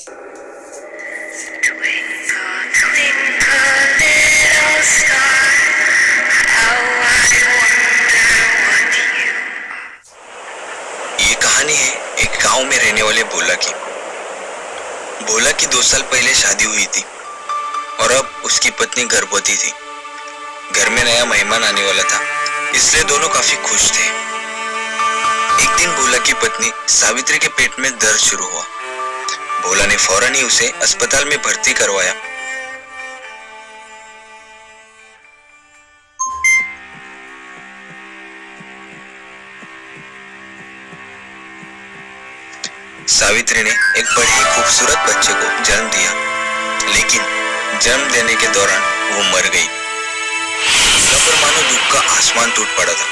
ये कहानी है एक गांव में रहने वाले भोला की। भोला की 2 साल पहले शादी हुई थी और अब उसकी पत्नी गर्भवती थी। घर में नया मेहमान आने वाला था, इसलिए दोनों काफी खुश थे। एक दिन भोला की पत्नी सावित्री के पेट में दर्द शुरू हुआ। भोला ने फौरन ही उसे अस्पताल में भर्ती करवाया। सावित्री ने एक बड़े ही खूबसूरत बच्चे को जन्म दिया, लेकिन जन्म देने के दौरान वो मर गई। भोला पर मानो दुख का आसमान टूट पड़ा था।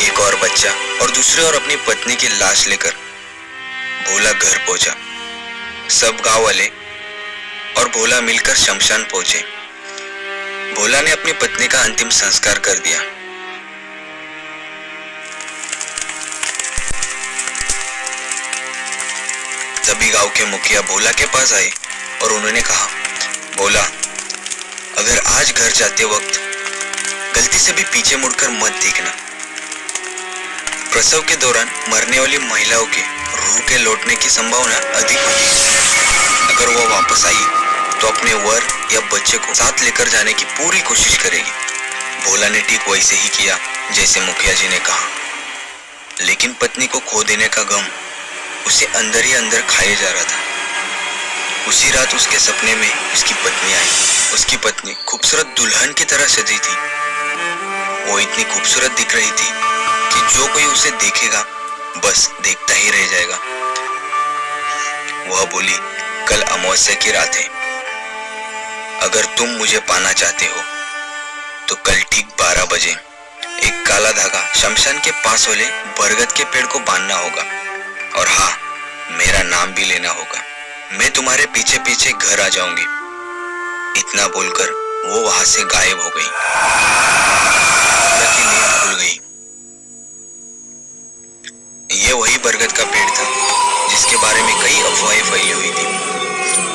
एक और बच्चा और दूसरी ओर अपनी पत्नी की लाश लेकर भोला घर पहुंचा। सब गांव वाले और भोला मिलकर शमशान पहुंचे। भोला ने अपनी पत्नी का अंतिम संस्कार कर दिया। तभी गांव के मुखिया भोला के पास आए और उन्होंने कहा, भोला, अगर आज घर जाते वक्त गलती से भी पीछे मुड़कर मत देखना। प्रसव के दौरान मरने वाली महिलाओं के रूह के लौटने की संभावना अधिक होती है। अगर वो वापस आई तो अपने वर या बच्चे को साथ लेकर जाने की पूरी कोशिश करेगी। भोला ने ठीक वैसे ही किया जैसे मुखिया जी ने कहा, लेकिन पत्नी को खो देने का गम उसे अंदर ही अंदर खाए जा रहा था। उसी रात उसके सपने में उसकी पत्नी आई। उसकी पत्नी खूबसूरत दुल्हन की तरह सजी थी। वो इतनी खूबसूरत दिख रही थी कि जो कोई उसे देखेगा बस देखता ही रह जाएगा। वह बोली, कल अमावस्या की रात है। अगर तुम मुझे पाना चाहते हो तो कल ठीक 12 बजे एक काला धागा शमशान के पास वाले बरगद के पेड़ को बांधना होगा, और हाँ, मेरा नाम भी लेना होगा। मैं तुम्हारे पीछे पीछे घर आ जाऊंगी। इतना बोलकर वो वहां से गायब हो गई। भोला की नींद खुल गई। ये वही बरगद का पेड़ था जिसके बारे में कई अफवाहें फैली हुई थी।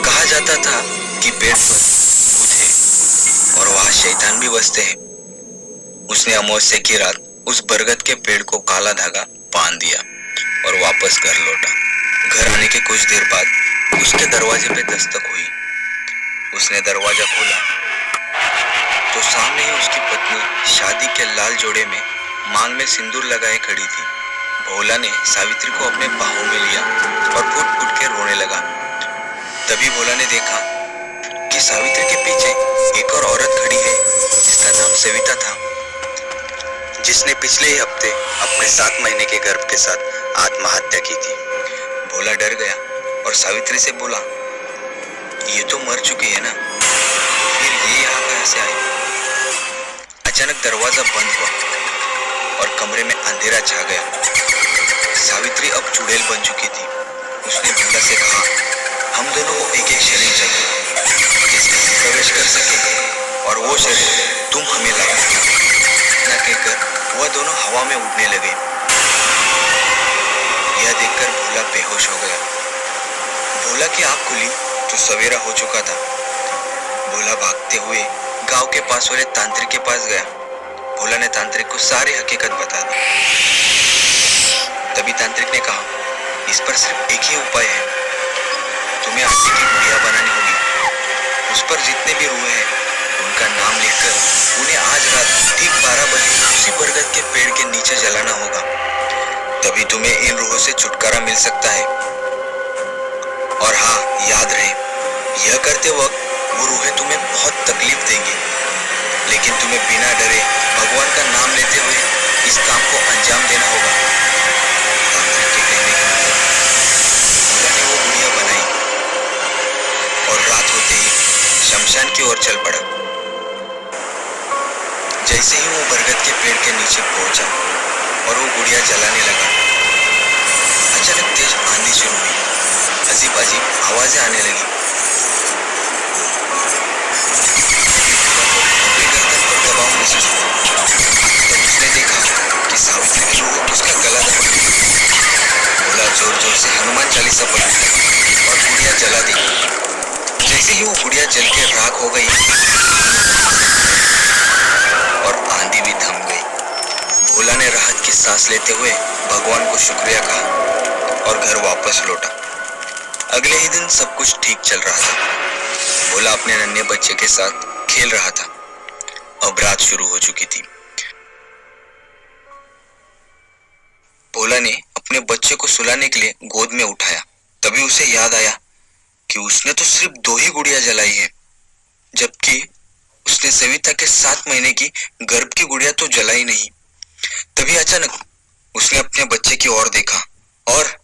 कहा जाता था कि पेड़ पर भूत है और वहां शैतान भी बसते हैं। उसने अमावस्या की रात उस बरगद के पेड़ को काला धागा बांध दिया और वापस घर लौटा। घर आने के कुछ देर बाद उसके दरवाजे पे दस्तक हुई। उसने दरवाजा खोला तो सामने ही उसकी पत्नी शादी के लाल जोड़े में मांग में सिंदूर लगाए खड़ी थी। भोला ने सावित्री को अपने बाहों में लिया और फुट फुट के रोने लगा। तभी भोला ने देखा कि सावित्री के पीछे एक और औरत खड़ी है जिसका नाम सविता था, जिसने पिछले ही हफ्ते अपने 7 महीने के गर्भ के साथ आत्महत्या की थी। भोला डर गया और सावित्री से बोला, ये तो मर चुकी है ना, फिर ये यहाँ कहाँ से आई? अचानक दरवाजा बंद हुआ और कमरे में अंधेरा छा गया। सावित्री अब चुड़ैल बन चुकी थी। उसने भोला से कहा, हम दोनों को एक एक शरीर चाहिए जिसमें हम प्रवेश कर सके, और वो शरीर तुम हमें ला देना। इतना कहकर वह दोनों हवा में उड़ने लगे। यह देखकर भोला बेहोश हो गया। भोला की आंख खुली तो सवेरा हो चुका था। भोला भागते हुए गांव के पास वाले तांत्रिक के पास गया। भोला ने तांत्रिक को सारी हकीकत बता दी। तभी तांत्रिक ने कहा, इस पर सिर्फ एक ही उपाय है। तुम्हें आटे की गुड़िया बनानी होगी। उस पर जितने भी रूह हैं उनका नाम लिखकर उन्हें आज रात ठीक 12 बजे उसी बरगद के पेड़ के नीचे जलाना होगा। तभी तुम्हें इन रूहों से छुटकारा मिल सकता है। और हाँ, याद रहे, यह करते वक्त वो रूहें तुम्हें बहुत तकलीफ देंगी, लेकिन तुम्हें बिना डरे भगवान का नाम लेते हुए इस काम को अंजाम देना होगा। तांत्रिक के कहने के मुताबिक भोला ने वो गुड़िया बनाई और रात होते ही शमशान की ओर चल पड़ा। जैसे ही वो बरगद के पेड़ के नीचे पहुंचा और वो गुड़िया जलाने लगा, अचानक तेज आंधी शुरू हुई। अजीब अजीब आवाजें आने लगी। दबाव महसूस हुआ। तब उसने देखा कि सावित्री की रूह उसका गला दबा। भोला जोर जोर से हनुमान चालीसा पढ़ने लगा और गुड़िया जैसे ही वो गुड़िया जल के राख हो गई और आंधी भी थम गई, भोला ने राहत की सांस लेते हुए भगवान को शुक्रिया कहा और घर वापस लौटा। अगले ही दिन सब कुछ ठीक चल रहा था। भोला अपने नन्हे बच्चे के साथ खेल रहा था। अब रात शुरू हो चुकी थी। भोला ने अपने बच्चे को सुलाने के लिए गोद में उठाया। तभी उसे याद आया कि उसने तो सिर्फ 2 ही गुड़िया जलाई है, जबकि उसने सविता के 7 महीने की गर्भ की गुड़िया तो जलाई नहीं। तभी अचानक उसने अपने बच्चे की ओर देखा और